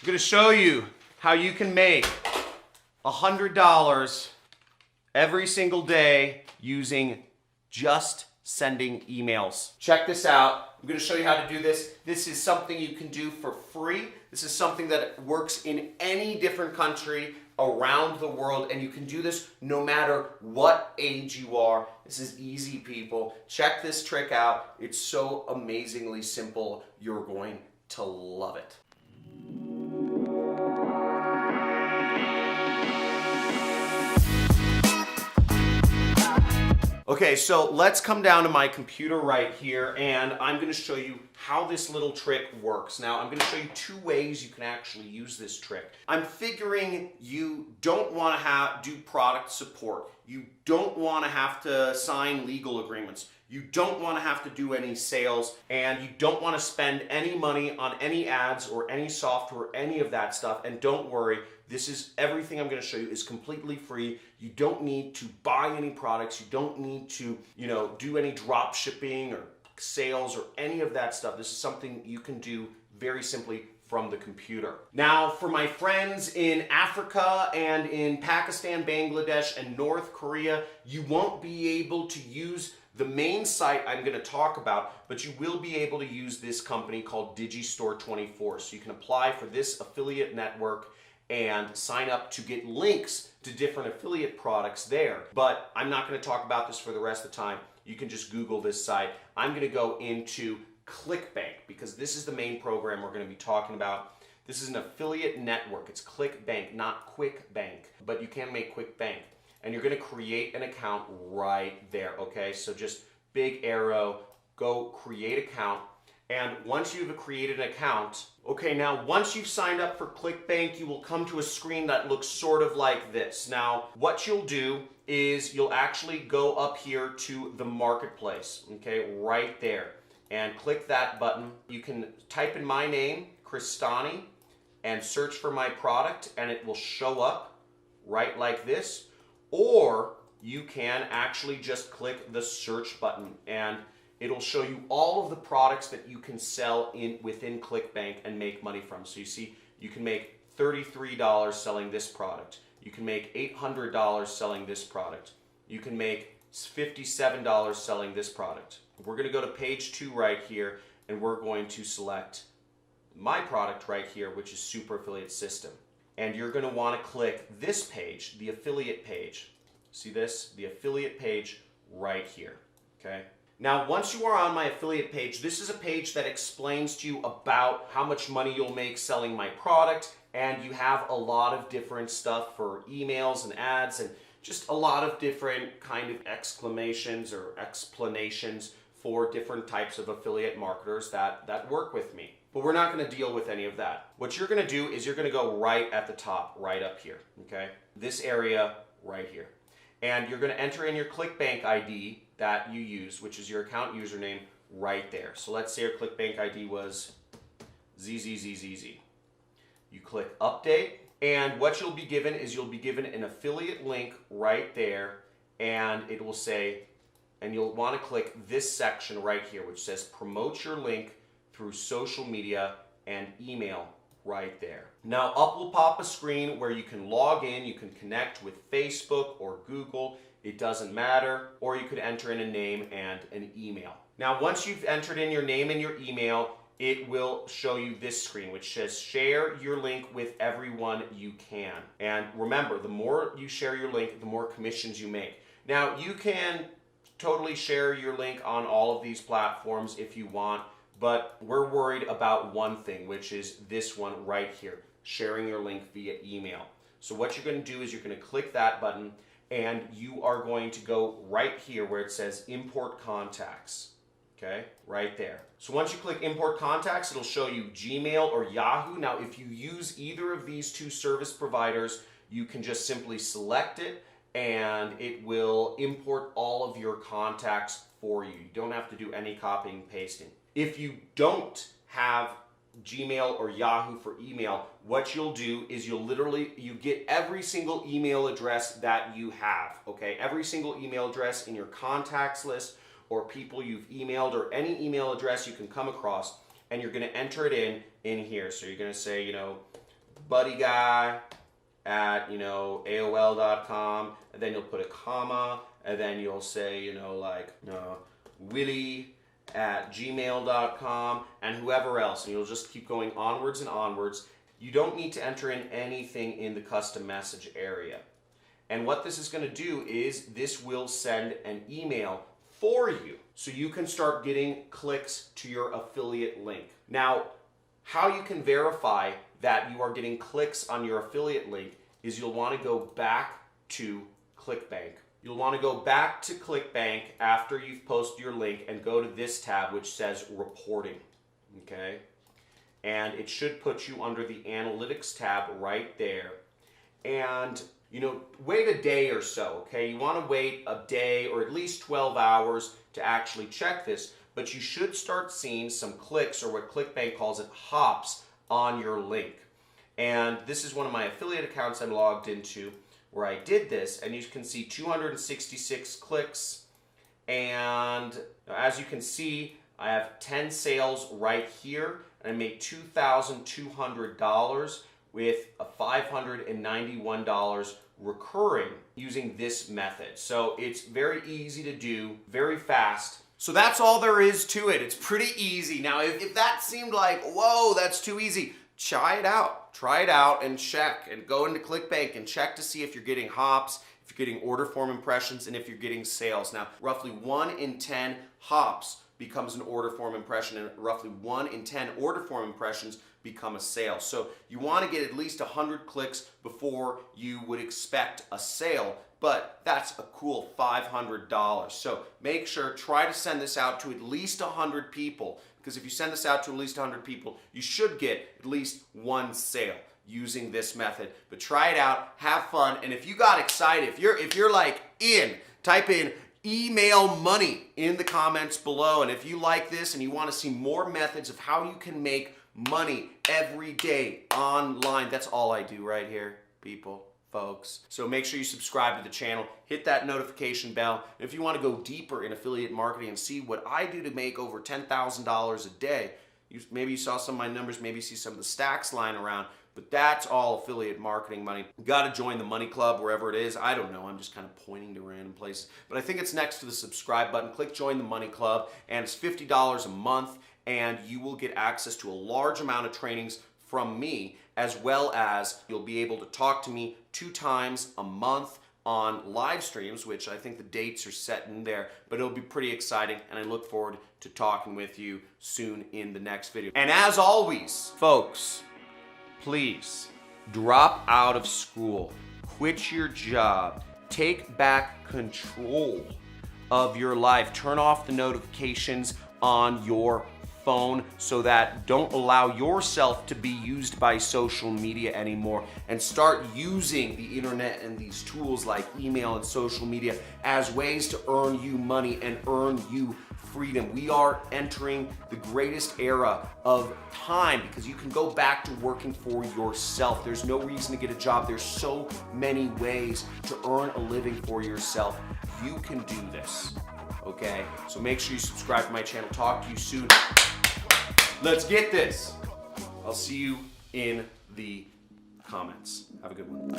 I'm going to show you how you can make $100 every single day using just sending emails. Check this out. I'm going to show you how to do this. This is something you can do for free. This is something that works in any different country around the world, and you can do this no matter what age you are. This is easy, people. Check this trick out. It's so amazingly simple. You're going to love it. Okay, so let's come down to my computer right here, and I'm going to show you how this little trick works. Now, I'm going to show you two ways you can actually use this trick. I'm figuring you don't want to do product support. You don't want to have to sign legal agreements. You don't want to have to do any sales, and you don't want to spend any money on any ads or any software, any of that stuff. And don't worry, this is everything I'm going to show you is completely free. You don't need to buy any products. You don't need to, do any drop shipping or sales or any of that stuff. This is something you can do very simply from the computer. Now, for my friends in Africa and in Pakistan, Bangladesh, and North Korea, you won't be able to use the main site I'm going to talk about, but you will be able to use this company called Digistore24. So you can apply for this affiliate network and sign up to get links to different affiliate products there. But I'm not going to talk about this for the rest of the time. You can just Google this site. I'm going to go into ClickBank because this is the main program we're going to be talking about. This is an affiliate network. It's ClickBank, not QuickBank, but you can make QuickBank. And you're going to create an account right there, okay? So just big arrow, go create account. And once you've created an account, okay, now once you've signed up for ClickBank, you will come to a screen that looks sort of like this. Now, what you'll do is you'll actually go up here to the marketplace, okay, right there, and click that button. You can type in my name, Crestani, and search for my product, and it will show up right like this. Or you can actually just click the search button, and it'll show you all of the products that you can sell within ClickBank and make money from. So you see, you can make $33 selling this product. You can make $800 selling this product. You can make $57 selling this product. We're going to go to page 2 right here, and we're going to select my product right here, which is Super Affiliate System. And you're going to want to click this page, the affiliate page. See this? The affiliate page right here. Okay? Now, once you are on my affiliate page, this is a page that explains to you about how much money you'll make selling my product, and you have a lot of different stuff for emails and ads and just a lot of different kind of exclamations or explanations for different types of affiliate marketers that work with me. But we're not going to deal with any of that. What you're going to do is you're going to go right at the top, right up here, okay? This area right here. And you're going to enter in your ClickBank ID that you use, which is your account username right there. So let's say your ClickBank ID was ZZZZZ. You click update, and what you'll be given is you'll be given an affiliate link right there, and it will say, and you'll want to click this section right here, which says promote your link through social media and email right there. Now up will pop a screen where you can log in, you can connect with Facebook or Google, it doesn't matter, or you could enter in a name and an email. Now once you've entered in your name and your email, it will show you this screen which says share your link with everyone you can. And remember, the more you share your link, the more commissions you make. Now you can totally share your link on all of these platforms if you want, but we're worried about one thing, which is this one right here, sharing your link via email. So what you're going to do is you're going to click that button, and you are going to go right here where it says import contacts, okay, right there. So once you click import contacts, it'll show you Gmail or Yahoo. Now if you use either of these two service providers, you can just simply select it, and it will import all of your contacts for you. You don't have to do any copying and pasting. If you don't have Gmail or Yahoo for email, what you'll do is you get every single email address that you have, okay? Every single email address in your contacts list or people you've emailed or any email address you can come across, and you're going to enter it in here. So you're going to say, buddy guy at, you know, AOL.com, and then you'll put a comma, and then you'll say, you know, like Willie at gmail.com, and whoever else, and you'll just keep going onwards and onwards. You don't need to enter in anything in the custom message area. And what this is going to do is this will send an email for you, so you can start getting clicks to your affiliate link. Now, how you can verify that you are getting clicks on your affiliate link is you'll want to go back to ClickBank. You'll want to go back to ClickBank after you've posted your link and go to this tab which says reporting, okay? And it should put you under the analytics tab right there. And, you know, wait a day or so, okay? You want to wait a day or at least 12 hours to actually check this, but you should start seeing some clicks, or what ClickBank calls it, hops, on your link. And this is one of my affiliate accounts I'm logged into where I did this, and you can see 266 clicks, and as you can see, I have 10 sales right here, and I made $2,200 with a $591 recurring using this method. So it's very easy to do, very fast. So that's all there is to it. It's pretty easy. Now, if that seemed like, whoa, that's too easy, try it out. Try it out and check, and go into ClickBank and check to see if you're getting hops, if you're getting order form impressions, and if you're getting sales. Now, roughly 1 in 10 hops becomes an order form impression, and roughly 1 in 10 order form impressions become a sale. So you want to get at least 100 clicks before you would expect a sale, but that's a cool $500. So make sure, try to send this out to at least 100 people, because if you send this out to at least 100 people, you should get at least 1 sale using this method. But try it out, have fun, and if you got excited, if you're like type in email money in the comments below, and if you like this and you want to see more methods of how you can make money every day online, that's all I do right here, people, folks. So make sure you subscribe to the channel, hit that notification bell. And if you want to go deeper in affiliate marketing and see what I do to make over $10,000 a day, maybe you saw some of my numbers, maybe you see some of the stacks lying around, but that's all affiliate marketing money. You got to join the Money Club wherever it is. I don't know. I'm just kind of pointing to random places. But I think it's next to the subscribe button. Click Join the Money Club, and it's $50 a month, and you will get access to a large amount of trainings from me, as well as you'll be able to talk to me 2 times a month on live streams, which I think the dates are set in there, but it'll be pretty exciting, and I look forward to talking with you soon in the next video. And as always, folks, please drop out of school, quit your job, take back control of your life, turn off the notifications on your phone so that don't allow yourself to be used by social media anymore, and start using the internet and these tools like email and social media as ways to earn you money and earn you freedom. We are entering the greatest era of time because you can go back to working for yourself. There's no reason to get a job. There's so many ways to earn a living for yourself. You can do this, okay? So make sure you subscribe to my channel. Talk to you soon. Let's get this. I'll see you in the comments. Have a good one.